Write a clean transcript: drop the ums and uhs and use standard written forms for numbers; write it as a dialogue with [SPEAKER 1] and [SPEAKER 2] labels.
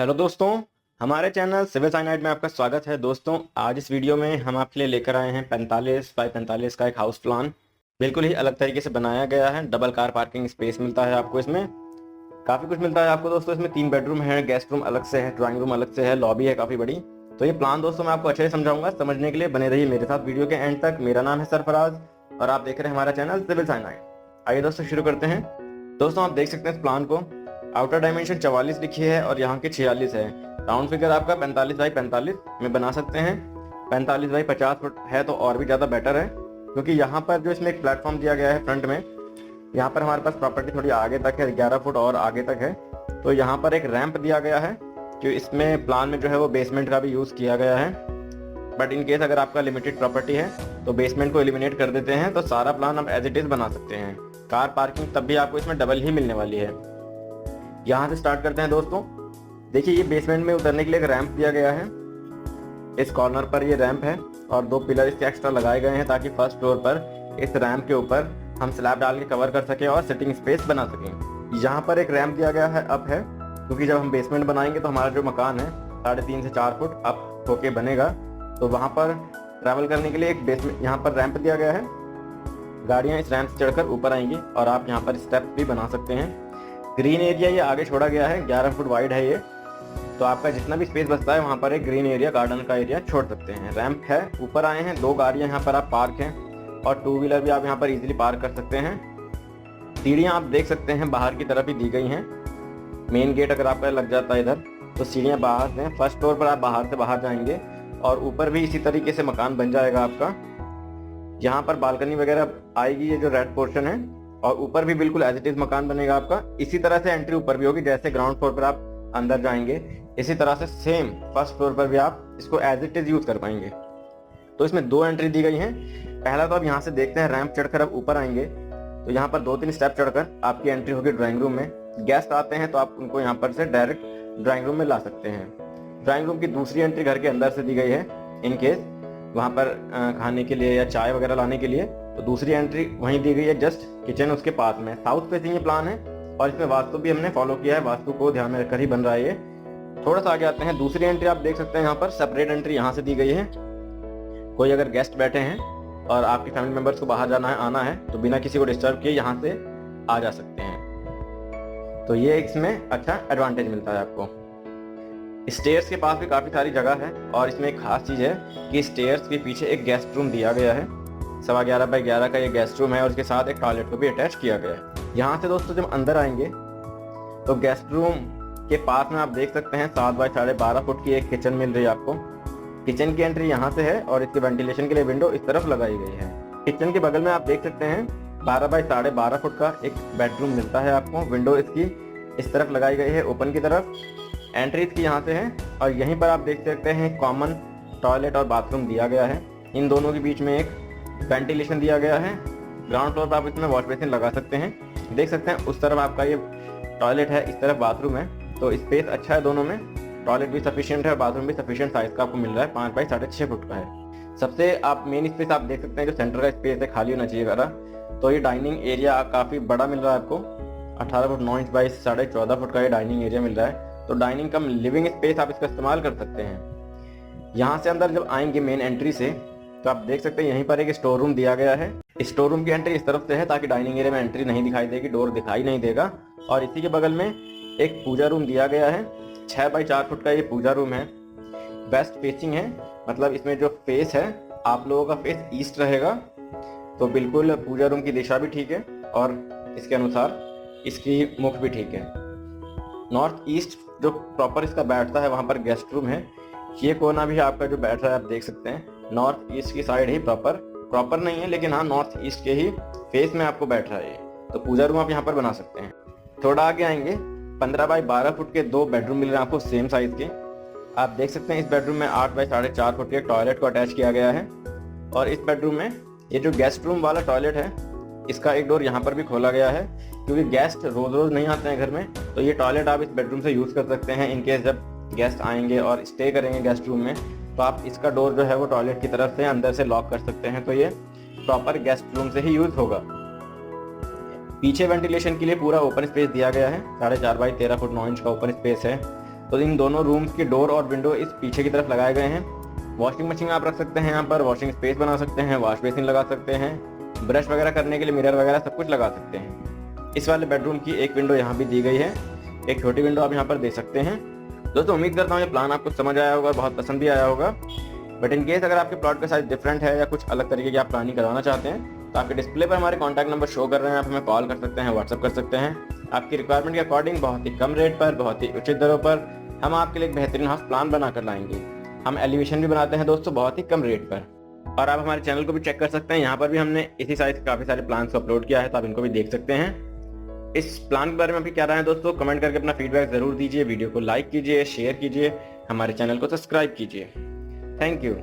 [SPEAKER 1] Hello दोस्तों, हमारे channel civil cyanide में आपका स्वागत है। दोस्तों, आज इस वीडियो में हम आपके लिए लेकर आए हैं 45 बाई 45 का एक हाउस प्लान। बिल्कुल ही अलग तरीके से बनाया गया है। डबल कार पार्किंग स्पेस मिलता है आपको, इसमें काफ़ी कुछ मिलता है आपको दोस्तों। इसमें 3 बेडरूम है, गेस्ट रूम अलग से है, ड्राइंग रूम अलग से है, लॉबी है काफ़ी बड़ी। तो ये प्लान दोस्तों मैं आपको अच्छे से समझाऊंगा। समझने के लिए बने रहिए मेरे साथ वीडियो के एंड तक। मेरा नाम है सरफराज और आप देख रहे हैं हमारा चैनल सिविल साइनाइड। आइए दोस्तों शुरू करते हैं। दोस्तों, आप देख सकते हैं इस प्लान को। आउटर डायमेंशन 44 लिखी है और यहाँ के 46 है। राउंड फिगर आपका 45 बाई 45 में बना सकते हैं। 45 बाई 50 फुट है तो और भी ज़्यादा बेटर है, क्योंकि यहाँ पर जो इसमें एक प्लेटफॉर्म दिया गया है फ्रंट में, यहाँ पर हमारे पास प्रॉपर्टी थोड़ी आगे तक है, 11 फुट और आगे तक है। तो यहाँ पर एक रैंप दिया गया है जो इसमें प्लान में जो है वो बेसमेंट का भी यूज़ किया गया है। बट इन केस अगर आपका लिमिटेड प्रॉपर्टी है तो बेसमेंट को एलिमिनेट कर देते हैं, तो सारा प्लान आप एज इट इज़ बना सकते हैं। कार पार्किंग तब भी आपको इसमें डबल ही मिलने वाली है। यहाँ से स्टार्ट करते हैं दोस्तों। देखिए, ये बेसमेंट में उतरने के लिए एक रैंप दिया गया है। इस कॉर्नर पर ये रैंप है और 2 पिलर इसके एक्स्ट्रा लगाए गए हैं ताकि फर्स्ट फ्लोर पर इस रैंप के ऊपर हम स्लैब डाल के कवर कर सकें और सिटिंग स्पेस बना सकें। यहाँ पर एक रैंप दिया गया है, अप है, क्योंकि जब हम बेसमेंट बनाएंगे तो हमारा जो मकान है 3.5 से 4 फुट अप होके बनेगा। तो वहाँ पर ट्रैवल करने के लिए एक बेसमेंट यहाँ पर रैंप दिया गया है। गाड़ियाँ इस रैंप से चढ़कर ऊपर आएंगी और आप यहाँ पर स्टेप भी बना सकते हैं। ग्रीन एरिया ये आगे छोड़ा गया है, 11 फुट वाइड है ये। तो आपका जितना भी स्पेस बचता है वहाँ पर एक ग्रीन एरिया, गार्डन का एरिया छोड़ सकते हैं। रैंप है, ऊपर आए हैं, 2 गाड़ियाँ यहाँ पर आप पार्क हैं और 2 व्हीलर भी आप यहाँ पर इजीली पार्क कर सकते हैं। सीढ़ियाँ आप देख सकते हैं बाहर की तरफ ही दी गई हैं। मेन गेट अगर आपका लग जाता है इधर तो सीढ़ियाँ बाहर से हैं। फर्स्ट फ्लोर पर आप बाहर से बाहर जाएंगे और ऊपर भी इसी तरीके से मकान बन जाएगा आपका। यहाँ पर बालकनी वगैरह आएगी, ये जो रेड पोर्शन है, और ऊपर भी बिल्कुल एज इट इज मकान बनेगा आपका। इसी तरह से एंट्री ऊपर भी होगी, जैसे ग्राउंड फ्लोर पर आप अंदर जाएंगे इसी तरह से सेम फर्स्ट फ्लोर पर भी आप इसको एज इट इज यूज कर पाएंगे। तो इसमें 2 एंट्री दी गई हैं। पहला तो आप यहाँ से देखते हैं, रैंप चढ़कर आप ऊपर आएंगे तो यहाँ पर 2-3 स्टेप चढ़कर आपकी एंट्री होगी ड्राइंग रूम में। गेस्ट आते हैं तो आप उनको यहाँ पर से डायरेक्ट ड्राइंग रूम में ला सकते हैं। ड्राइंग रूम की दूसरी एंट्री घर के अंदर से दी गई है, इन केस वहाँ पर खाने के लिए या चाय वगैरह लाने के लिए। तो दूसरी एंट्री वहीं दी गई है, जस्ट किचन उसके पास में। साउथ फेसिंग ये प्लान है और इसमें वास्तु भी हमने फॉलो किया है, वास्तु को ध्यान में रखकर ही बन रहा है ये। थोड़ा सा आगे आते हैं, दूसरी एंट्री आप देख सकते हैं यहाँ पर सेपरेट एंट्री यहाँ से दी गई है। कोई अगर गेस्ट बैठे हैं और आपके फैमिली मेंबर्स को बाहर जाना है, आना है, तो बिना किसी को डिस्टर्ब किए यहाँ से आ जा सकते हैं। तो ये इसमें अच्छा एडवांटेज मिलता है आपको। स्टेयर्स के पास भी काफ़ी सारी जगह है और इसमें एक खास चीज़ है कि स्टेयर्स के पीछे एक गेस्ट रूम दिया गया है। 11.25 बाई 11 का ये गेस्ट रूम है और इसके साथ एक टॉयलेट को भी अटैच किया गया है। यहाँ से दोस्तों जब अंदर आएंगे तो गेस्ट रूम के पास में आप देख सकते हैं 7 बाई 12.5 फुट की एक किचन मिल रही है आपको। किचन की एंट्री यहाँ से है और इसके वेंटिलेशन के लिए विंडो इस तरफ लगाई गई है। किचन के बगल में आप देख सकते हैं 12 बाई 12.5 फुट का एक बेडरूम मिलता है आपको। विंडो इसकी इस तरफ लगाई गई है, ओपन की तरफ। एंट्री इसकी यहाँ से है और यहीं पर आप देख सकते हैं कॉमन टॉयलेट और बाथरूम दिया गया है। इन दोनों के बीच में एक वेंटिलेशन दिया गया है। ग्राउंड फ्लोर पर आप इसमें वॉश बेसिन लगा सकते हैं। देख सकते हैं उस तरफ आपका ये टॉयलेट है, इस तरफ बाथरूम है। तो स्पेस अच्छा है दोनों में, टॉयलेट भी सफिशिएंट है और बाथरूम भी सफिशिएंट साइज का आपको मिल रहा है। 5 बाई 6.5 फुट का है। सबसे आप मेन स्पेस आप देख सकते हैं जो सेंटर का स्पेस है, खाली होना चाहिए ज़रा। तो ये डाइनिंग एरिया काफ़ी बड़ा मिल रहा है आपको। 18 फुट 9 इंच बाई 14.5 फुट का ये डाइनिंग एरिया मिल रहा है। तो डाइनिंग कम लिविंग स्पेस आप इसका इस्तेमाल कर सकते हैं। यहाँ से अंदर जब आएंगे मेन एंट्री से तो आप देख सकते हैं यहीं पर एक स्टोर रूम दिया गया है। स्टोर रूम की एंट्री इस तरफ से है ताकि डाइनिंग एरिया में एंट्री नहीं दिखाई देगी, डोर दिखाई नहीं देगा। और इसी के बगल में एक पूजा रूम दिया गया है। 6 बाई 4 फुट का ये पूजा रूम है। वेस्ट फेसिंग है, मतलब इसमें जो फेस है आप लोगों का फेस ईस्ट रहेगा। तो बिल्कुल पूजा रूम की दिशा भी ठीक है और इसके अनुसार इसकी मुख भी ठीक है। नॉर्थ ईस्ट जो प्रॉपर इसका बैठता है वहाँ पर गेस्ट रूम है। ये कोना भी आपका जो बैठ रहा है आप देख सकते हैं नॉर्थ ईस्ट की साइड ही, प्रॉपर नहीं है लेकिन हाँ नॉर्थ ईस्ट के ही फेस में आपको बैठ रहा है। तो पूजा रूम आप यहाँ पर बना सकते हैं। थोड़ा आगे आएंगे, 15 बाई 12 फुट के 2 बेडरूम मिल रहे हैं आपको सेम साइज के। आप देख सकते हैं इस बेडरूम में 8 बाई 4.5 फुट के टॉयलेट को अटैच किया गया है। और इस बेडरूम में ये जो गेस्ट रूम वाला टॉयलेट है इसका एक डोर यहाँ पर भी खोला गया है, क्योंकि गेस्ट रोज रोज नहीं आते हैं घर में। तो ये टॉयलेट आप इस बेडरूम से यूज़ कर सकते हैं। इनकेस जब गेस्ट आएंगे और स्टे करेंगे गेस्ट रूम में तो आप इसका डोर जो है वो टॉयलेट की तरफ से अंदर से लॉक कर सकते हैं। तो ये प्रॉपर गेस्ट रूम से ही यूज होगा। पीछे वेंटिलेशन के लिए पूरा ओपन स्पेस दिया गया है। 4.5 बाई 13 फुट 9 इंच का ओपन स्पेस है। तो इन दोनों रूम्स के डोर और विंडो इस पीछे की तरफ लगाए गए हैं। वॉशिंग मशीन आप रख सकते हैं यहाँ पर, वॉशिंग स्पेस बना सकते हैं, वॉश बेसिन लगा सकते हैं, ब्रश वगैरह करने के लिए मिरर वगैरह सब कुछ लगा सकते हैं। इस वाले बेडरूम की एक विंडो यहाँ भी दी गई है, एक छोटी विंडो आप यहाँ पर दे सकते हैं। दोस्तों उम्मीद करता हूँ ये प्लान आपको समझ आया होगा और बहुत पसंद भी आया होगा। बट इन केस अगर आपके प्लॉट का साइज डिफरेंट है या कुछ अलग तरीके की आप प्लानिंग करवाना चाहते हैं तो आपके डिस्प्ले पर हमारे कॉन्टैक्ट नंबर शो कर रहे हैं, आप हमें कॉल कर सकते हैं, व्हाट्सअप कर सकते हैं। आपकी रिक्वायरमेंट के अकॉर्डिंग बहुत ही कम रेट पर, बहुत ही उचित दरों पर हम आपके लिए एक बेहतरीन हाउस प्लान बना कर लाएंगे। हम एलिवेशन भी बनाते हैं दोस्तों बहुत ही कम रेट पर। और आप हमारे चैनल को भी चेक कर सकते हैं, यहाँ पर भी हमने इसी साइज के काफ़ी सारे प्लान्स को अपलोड किया है, तो आप इनको भी देख सकते हैं। इस प्लान के बारे में आपकी क्या राय है दोस्तों, कमेंट करके अपना फीडबैक जरूर दीजिए। वीडियो को लाइक कीजिए, शेयर कीजिए, हमारे चैनल को सब्सक्राइब कीजिए। Thank you.